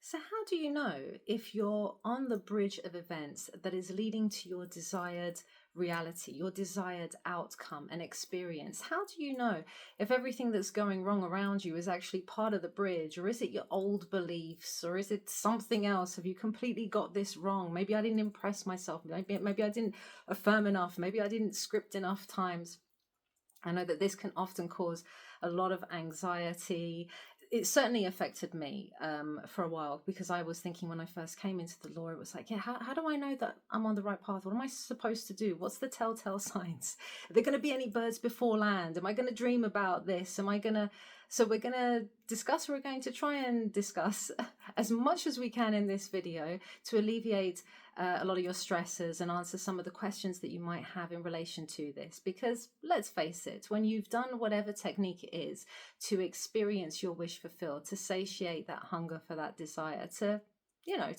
So, how do you know if you're on the bridge of events that is leading to your desired reality, your desired outcome and experience? How do you know if everything that's going wrong around you is actually part of the bridge, or is it your old beliefs, or is it something else? Have you completely got this wrong? Maybe I didn't impress myself. Maybe I didn't affirm enough. Maybe I didn't script enough times. I know that this can often cause a lot of anxiety. It certainly affected me for a while, because I was thinking when I first came into the law, it was like, yeah, how do I know that I'm on the right path? What am I supposed to do? What's the telltale signs? Are there going to be any birds before land? Am I going to dream about this? Am I going to? So we're going to discuss, we're going to try and discuss as much as we can in this video to alleviate a lot of your stresses and answer some of the questions that you might have in relation to this. Because let's face it, when you've done whatever technique it is to experience your wish fulfilled, to satiate that hunger for that desire, to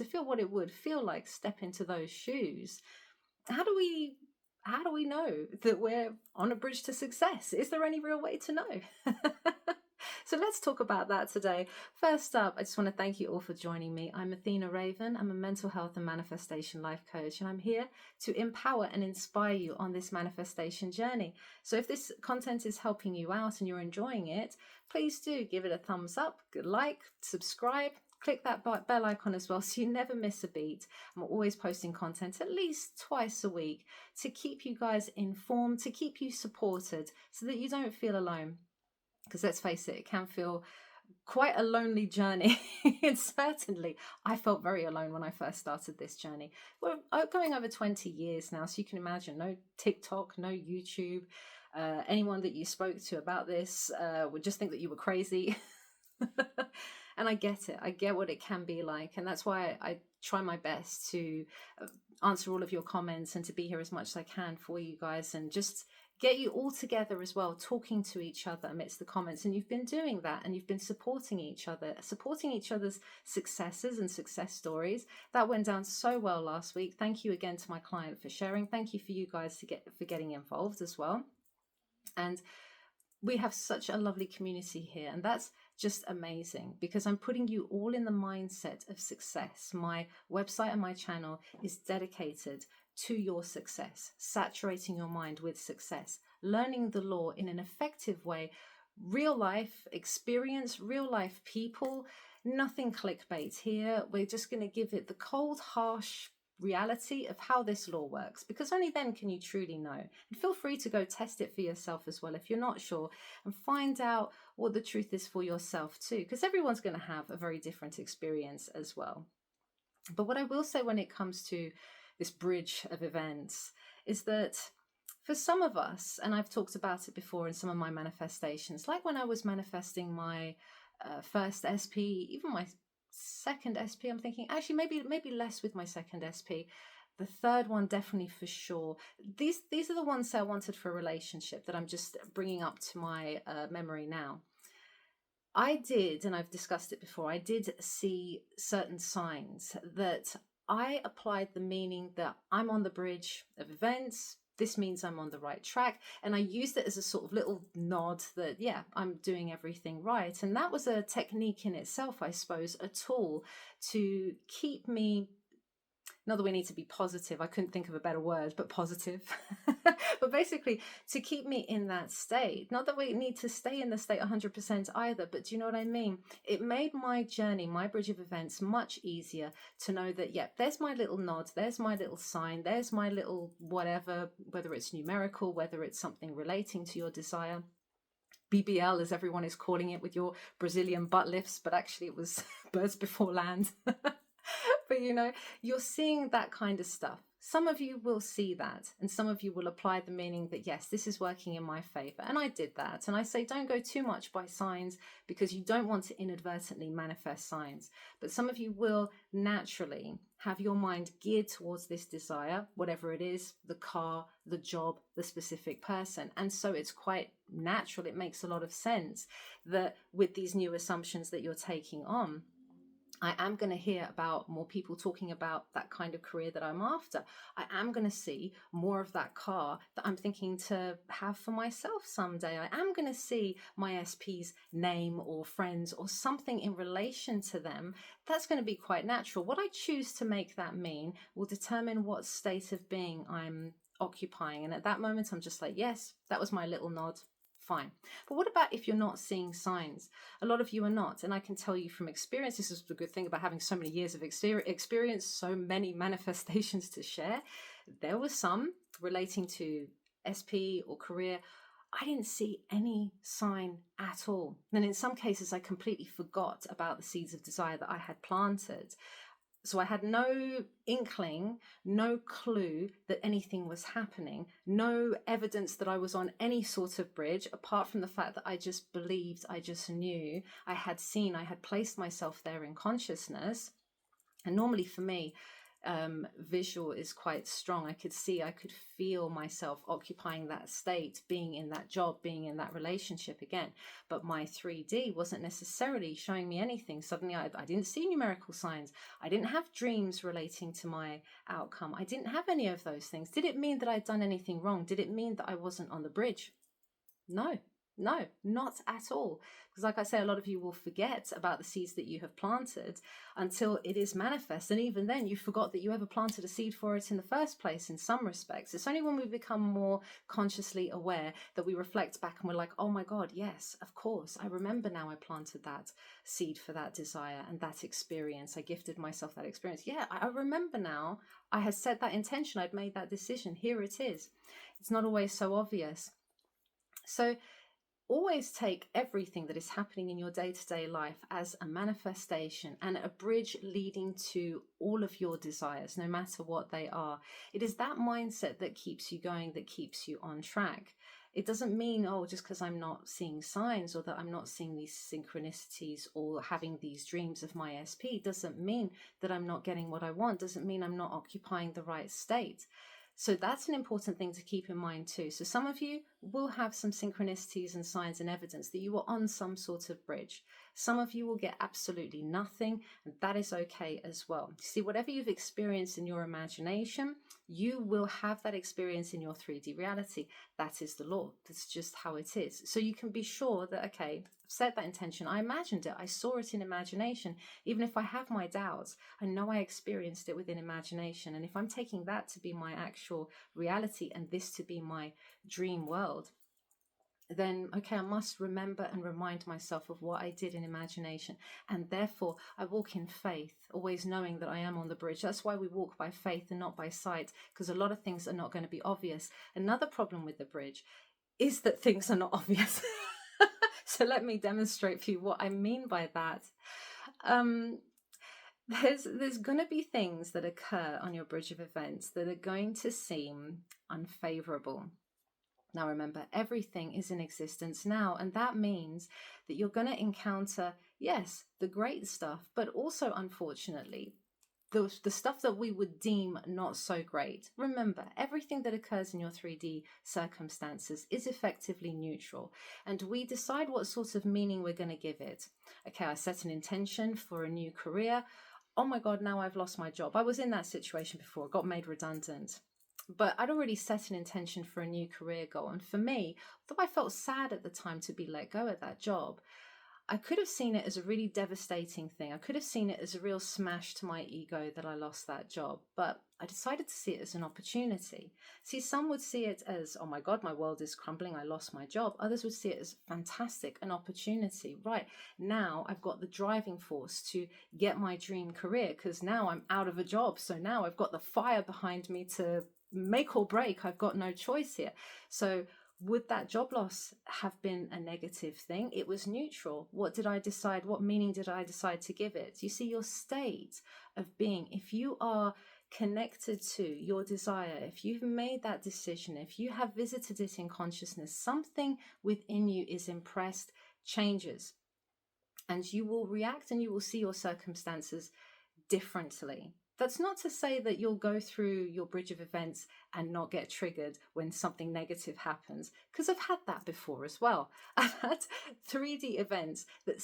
feel what it would feel like step into those shoes, how do we know that we're on a bridge to success? Is there any real way to know? So let's talk about that today. First up, I just want to thank you all for joining me. I'm Athena Raven. I'm a mental health and manifestation life coach, and I'm here to empower and inspire you on this manifestation journey. So if this content is helping you out and you're enjoying it, please do give it a thumbs up, like, subscribe. Click that bell icon as well so you never miss a beat. I'm always posting content at least twice a week to keep you guys informed, to keep you supported so that you don't feel alone. Because let's face it, it can feel quite a lonely journey. And certainly I felt very alone when I first started this journey. We're going over 20 years now, so you can imagine no TikTok, no YouTube. Anyone that you spoke to about this would just think that you were crazy. And I get it. I get what it can be like. And that's why I try my best to answer all of your comments and to be here as much as I can for you guys and just get you all together as well, talking to each other amidst the comments. And you've been doing that, and you've been supporting each other's successes and success stories. That went down so well last week. Thank you again to my client for sharing. Thank you for you guys for getting involved as well. And we have such a lovely community here, and that's just amazing because I'm putting you all in the mindset of success. My website and my channel is dedicated to your success, saturating your mind with success, learning the law in an effective way, real life experience, real life people, nothing clickbait here. We're just going to give it the cold, harsh reality of how this law works, because only then can you truly know. And feel free to go test it for yourself as well if you're not sure, and find out what the truth is for yourself too, because everyone's going to have a very different experience as well. But what I will say when it comes to this bridge of events is that for some of us, and I've talked about it before in some of my manifestations, like when I was manifesting my first SP, even my second SP, I'm thinking actually maybe less with my second SP. The third one, definitely for sure. These are the ones that I wanted for a relationship that I'm just bringing up to my memory now. I did, and I've discussed it before, I did see certain signs that I applied the meaning that I'm on the bridge of events. This means I'm on the right track. And I used it as a sort of little nod that, yeah, I'm doing everything right. And that was a technique in itself, I suppose, a tool to keep me, not that we need to be positive, I couldn't think of a better word, but positive. But basically, to keep me in that state. Not that we need to stay in the state 100% either, but do you know what I mean? It made my journey, my bridge of events, much easier to know that, yeah, there's my little nod, there's my little sign, there's my little whatever, whether it's numerical, whether it's something relating to your desire. BBL, as everyone is calling it, with your Brazilian butt lifts, but actually it was birds before land. But you're seeing that kind of stuff. Some of you will see that, and some of you will apply the meaning that, yes, this is working in my favor. And I did that. And I say, don't go too much by signs, because you don't want to inadvertently manifest signs. But some of you will naturally have your mind geared towards this desire, whatever it is, the car, the job, the specific person. And so it's quite natural. It makes a lot of sense that with these new assumptions that you're taking on, I am going to hear about more people talking about that kind of career that I'm after. I am going to see more of that car that I'm thinking to have for myself someday. I am going to see my SP's name or friends or something in relation to them. That's going to be quite natural. What I choose to make that mean will determine what state of being I'm occupying. And at that moment, I'm just like, yes, that was my little nod. Fine. But what about if you're not seeing signs? A lot of you are not. And I can tell you from experience, this is the good thing about having so many years of experience, so many manifestations to share. There was some relating to SP or career. I didn't see any sign at all. And in some cases, I completely forgot about the seeds of desire that I had planted. So I had no inkling, no clue that anything was happening, no evidence that I was on any sort of bridge, apart from the fact that I just believed, I just knew, I had seen, I had placed myself there in consciousness. And normally for me, visual is quite strong. I could see, I could feel myself occupying that state, being in that job, being in that relationship again. But my 3D wasn't necessarily showing me anything. Suddenly I didn't see numerical signs. I didn't have dreams relating to my outcome. I didn't have any of those things. Did it mean that I'd done anything wrong? Did it mean that I wasn't on the bridge? No, no, not at all. Because, like I say, a lot of you will forget about the seeds that you have planted until it is manifest. And even then, you forgot that you ever planted a seed for it in the first place, in some respects. It's only when we become more consciously aware that we reflect back and we're like, oh my God, yes, of course. I remember now I planted that seed for that desire and that experience. I gifted myself that experience. Yeah, I remember now. I had set that intention. I'd made that decision. Here it is. It's not always so obvious. So always take everything that is happening in your day-to-day life as a manifestation and a bridge leading to all of your desires, no matter what they are. It is that mindset that keeps you going, that keeps you on track. It doesn't mean, oh, just because I'm not seeing signs or that I'm not seeing these synchronicities or having these dreams of my SP doesn't mean that I'm not getting what I want, doesn't mean I'm not occupying the right state. So that's an important thing to keep in mind too. So some of you will have some synchronicities and signs and evidence that you are on some sort of bridge. Some of you will get absolutely nothing, and that is okay as well. See, whatever you've experienced in your imagination, you will have that experience in your 3D reality. That is the law. That's just how it is. So you can be sure that, okay, I've set that intention. I imagined it. I saw it in imagination. Even if I have my doubts, I know I experienced it within imagination. And if I'm taking that to be my actual reality and this to be my dream world, then okay, I must remember and remind myself of what I did in imagination. And therefore, I walk in faith, always knowing that I am on the bridge. That's why we walk by faith and not by sight, because a lot of things are not going to be obvious. Another problem with the bridge is that things are not obvious. So let me demonstrate for you what I mean by that. There's going to be things that occur on your bridge of events that are going to seem unfavorable. Now remember, everything is in existence now, and that means that you're going to encounter, yes, the great stuff, but also, unfortunately, the stuff that we would deem not so great. Remember, everything that occurs in your 3D circumstances is effectively neutral, and we decide what sort of meaning we're going to give it. Okay, I set an intention for a new career. Oh my God, now I've lost my job. I was in that situation before, got made redundant. But I'd already set an intention for a new career goal. And for me, though I felt sad at the time to be let go of that job, I could have seen it as a really devastating thing. I could have seen it as a real smash to my ego that I lost that job. But I decided to see it as an opportunity. See, some would see it as, oh my God, my world is crumbling. I lost my job. Others would see it as fantastic, an opportunity. Right now, I've got the driving force to get my dream career because now I'm out of a job. So now I've got the fire behind me to make or break. I've got no choice here. So would that job loss have been a negative thing? It was neutral. What did I decide? What meaning did I decide to give it? You see, your state of being, if you are connected to your desire, if you've made that decision, if you have visited it in consciousness, something within you is impressed, changes, and you will react and you will see your circumstances differently. That's not to say that you'll go through your bridge of events and not get triggered when something negative happens, because I've had that before as well. I've had 3D events that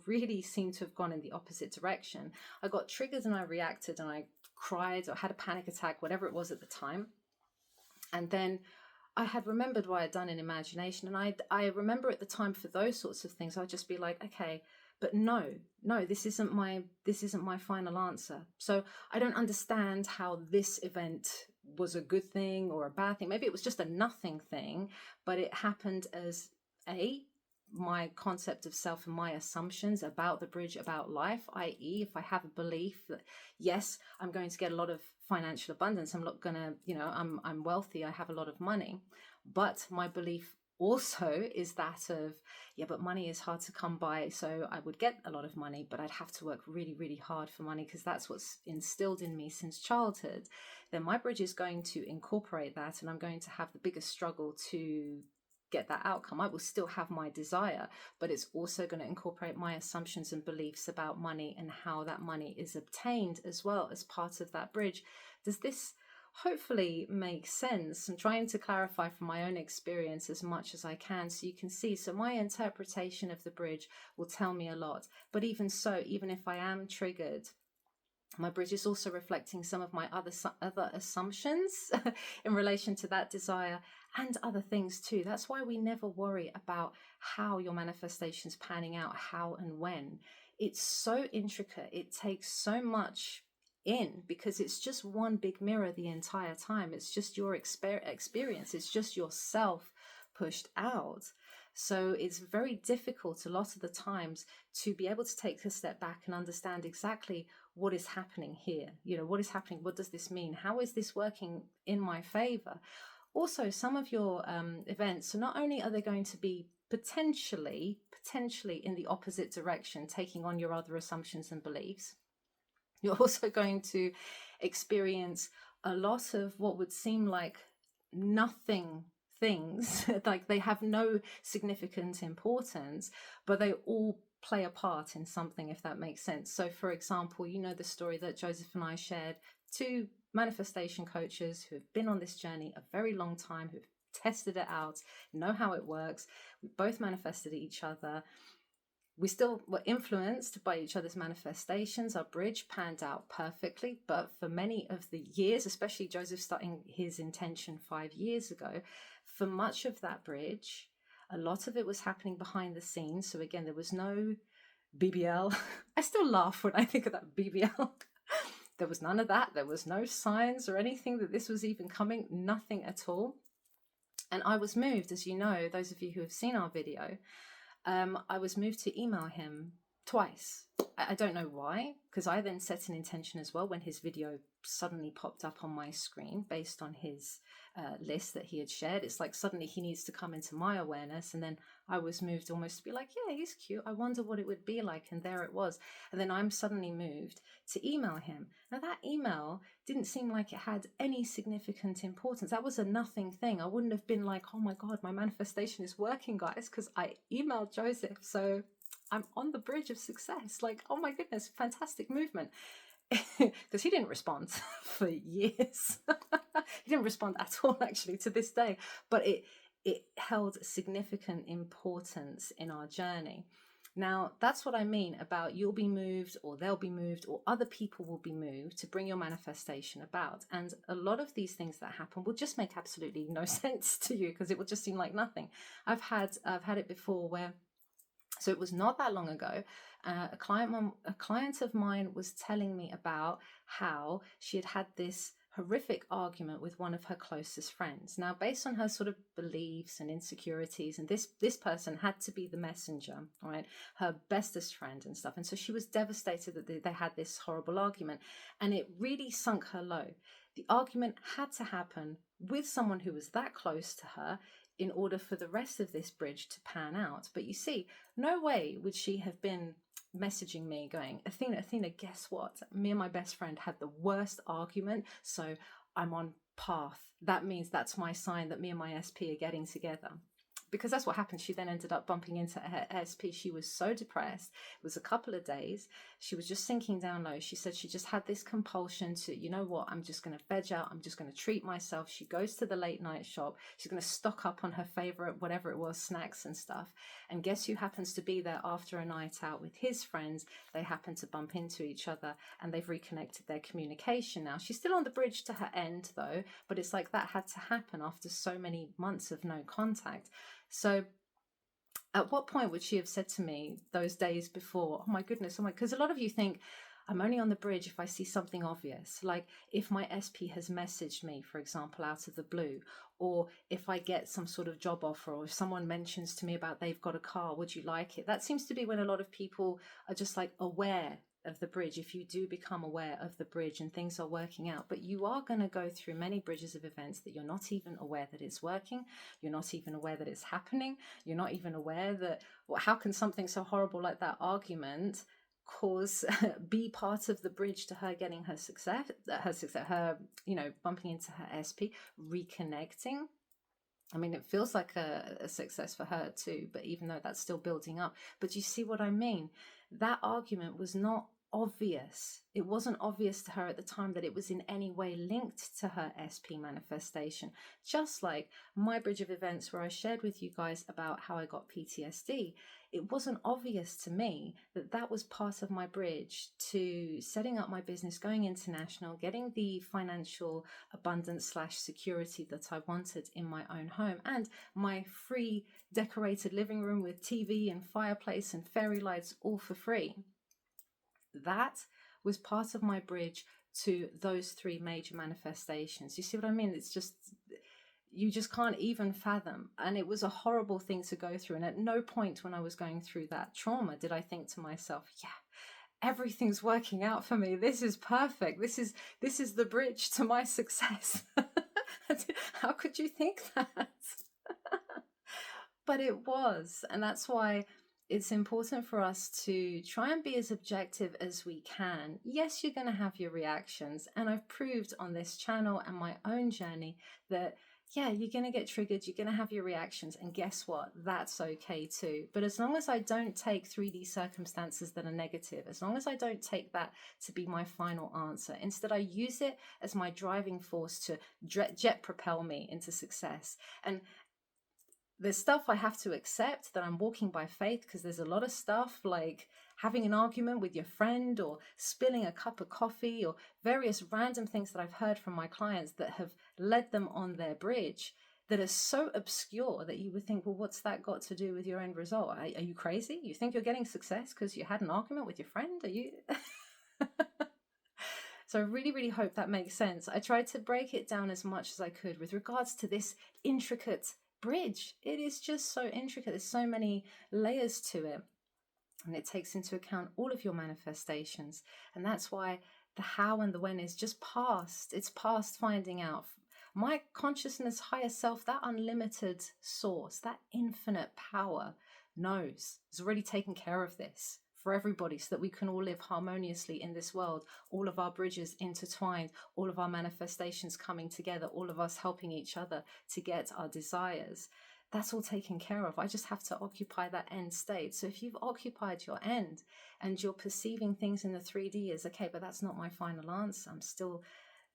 really seem to have gone in the opposite direction. I got triggered and I reacted and I cried or had a panic attack, whatever it was at the time. And then I had remembered what I'd done in imagination. And I remember at the time for those sorts of things, I'd just be like, okay, but no, this isn't my final answer. So I don't understand how this event was a good thing or a bad thing. Maybe it was just a nothing thing, but it happened as my concept of self and my assumptions about the bridge, about life, i.e., if I have a belief that, yes, I'm going to get a lot of financial abundance, I'm not going to, I'm wealthy, I have a lot of money. But my belief also is that of, yeah, but money is hard to come by. So I would get a lot of money, but I'd have to work really, really hard for money because that's what's instilled in me since childhood. Then my bridge is going to incorporate that, and I'm going to have the biggest struggle to get that outcome. I will still have my desire, but it's also going to incorporate my assumptions and beliefs about money and how that money is obtained as well as part of that bridge. Does this hopefully make sense? I'm trying to clarify from my own experience as much as I can so you can see. So my interpretation of the bridge will tell me a lot. But even so, even if I am triggered, my bridge is also reflecting some of my other assumptions in relation to that desire and other things too. That's why we never worry about how your manifestation's panning out, how and when. It's so intricate. It takes so much in because it's just one big mirror the entire time. It's just your experience. It's just yourself pushed out. So it's very difficult a lot of the times to be able to take a step back and understand exactly what is happening here. What is happening? What does this mean? How is this working in my favor? Also, some of your events, so not only are they going to be potentially in the opposite direction, taking on your other assumptions and beliefs, you're also going to experience a lot of what would seem like nothing things, like they have no significant importance, but they all play a part in something, if that makes sense. So for example, the story that Joseph and I shared, two manifestation coaches who have been on this journey a very long time, who've tested it out, know how it works. We both manifested each other. We still were influenced by each other's manifestations. Our bridge panned out perfectly, but for many of the years, especially Joseph starting his intention 5 years ago, for much of that bridge, a lot of it was happening behind the scenes. So again, there was no BBL. I still laugh when I think of that BBL. There was none of that. There was no signs or anything that this was even coming, nothing at all. And I was moved, as you know, those of you who have seen our video, I was moved to email him twice. I don't know why, because I then set an intention as well when his video suddenly popped up on my screen based on his list that he had shared. It's like suddenly he needs to come into my awareness, and then I was moved almost to be like, yeah, he's cute. I wonder what it would be like, and there it was. And then I'm suddenly moved to email him. Now that email didn't seem like it had any significant importance. That was a nothing thing. I wouldn't have been like, oh my God, my manifestation is working, guys, because I emailed Joseph. So I'm on the bridge of success. Like, oh my goodness, fantastic movement. Because he didn't respond for years. He didn't respond at all, actually, to this day. But it held significant importance in our journey. Now, that's what I mean about you'll be moved, or they'll be moved, or other people will be moved to bring your manifestation about. And a lot of these things that happen will just make absolutely no sense to you because it will just seem like nothing. I've had it before where, so it was not that long ago, a client of mine was telling me about how she had had this horrific argument with one of her closest friends. Now, based on her sort of beliefs and insecurities, and this person had to be the messenger, right? Her bestest friend and stuff. And so she was devastated that they had this horrible argument, and it really sunk her low. The argument had to happen with someone who was that close to her in order for the rest of this bridge to pan out. But you see, no way would she have been messaging me going, Athena, guess what? Me and my best friend had the worst argument, so I'm on path. That means that's my sign that me and my SP are getting together. because that's what happened. She then ended up bumping into her SP. She was so depressed. It was a couple of days. She was just sinking down low. She said she just had this compulsion to, you know what, I'm just going to veg out. I'm just going to treat myself. She goes to the late night shop. She's going to stock up on her favorite, whatever it was, snacks and stuff. And guess who happens to be there after a night out with his friends? They happen to bump into each other, and they've reconnected their communication now. She's still on the bridge to her end though, but it's like that had to happen after so many months of no contact. So at what point would she have said to me those days before, oh my goodness, oh my, because a lot of you think I'm only on the bridge if I see something obvious, like if my SP has messaged me, for example, out of the blue, or if I get some sort of job offer, or if someone mentions to me about they've got a car, would you like it? That seems to be when a lot of people are just like aware of the bridge, if you do become aware of the bridge and things are working out. But you are going to go through many bridges of events that you're not even aware that it's working. You're not even aware that it's happening. You're not even aware that, well, how can something so horrible like that argument cause be part of the bridge to her getting her success, her, you know, bumping into her SP, reconnecting. I mean, it feels like a success for her too, but even though that's still building up. But you see what I mean? That argument was not obvious. It wasn't obvious to her at the time that it was in any way linked to her SP manifestation. Just like my bridge of events where I shared with you guys about how I got PTSD, it wasn't obvious to me that that was part of my bridge to setting up my business, going international, getting the financial abundance / security that I wanted in my own home, and my free decorated living room with TV and fireplace and fairy lights all for free. That was part of my bridge to those three major manifestations. You see what I mean? It's just, you just can't even fathom. And it was a horrible thing to go through. And at no point when I was going through that trauma did I think to myself, yeah, everything's working out for me. This is perfect. This is the bridge to my success. How could you think that? But it was. And that's why it's important for us to try and be as objective as we can. Yes, you're going to have your reactions. And I've proved on this channel and my own journey that, yeah, you're going to get triggered. You're going to have your reactions. And guess what? That's okay too. But as long as I don't take 3D circumstances that are negative, as long as I don't take that to be my final answer, instead I use it as my driving force to jet propel me into success. And there's stuff I have to accept that I'm walking by faith, because there's a lot of stuff like having an argument with your friend or spilling a cup of coffee or various random things that I've heard from my clients that have led them on their bridge that are so obscure that you would think, well, what's that got to do with your end result? Are you crazy? You think you're getting success because you had an argument with your friend? Are you? So I really, really hope that makes sense. I tried to break it down as much as I could with regards to this intricate bridge. It is just so intricate. There's so many layers to it. And it takes into account all of your manifestations. And that's why the how and the when is just past. It's past finding out. My consciousness, higher self, that unlimited source, that infinite power knows, has already taken care of this for everybody so that we can all live harmoniously in this world, all of our bridges intertwined, all of our manifestations coming together, all of us helping each other to get our desires. That's all taken care of. I just have to occupy that end state. So if you've occupied your end and you're perceiving things in the 3D as, okay, but that's not my final answer, I'm still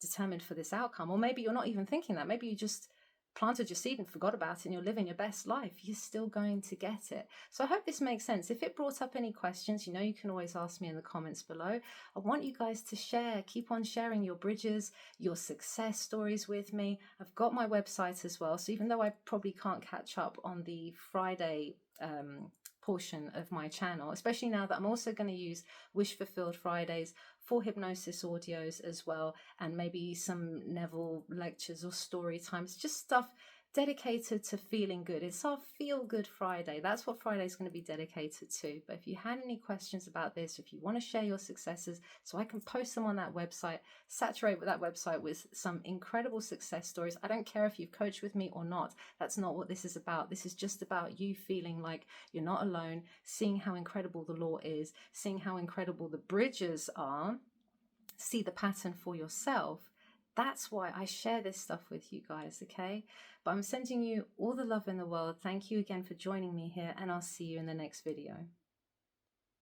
determined for this outcome. Or maybe you're not even thinking that. Maybe you just planted your seed and forgot about it and you're living your best life. You're still going to get it. So I hope this makes sense. If it brought up any questions, you know, you can always ask me in the comments below. I want you guys to share, keep on sharing your bridges, your success stories with me. I've got my website as well. So even though I probably can't catch up on the Friday portion of my channel, especially now that I'm also going to use Wish Fulfilled Fridays for hypnosis audios as well, and maybe some Neville lectures or story times, just stuff dedicated to feeling good. It's our Feel Good Friday. That's what Friday is going to be dedicated to. But if you had any questions about this, if you want to share your successes so I can post them on that website, saturate with that website with some incredible success stories. I don't care if you've coached with me or not. That's not what this is about. This is just about you feeling like you're not alone, seeing how incredible the law is, seeing how incredible the bridges are, see the pattern for yourself. That's why I share this stuff with you guys, okay? But I'm sending you all the love in the world. Thank you again for joining me here, and I'll see you in the next video.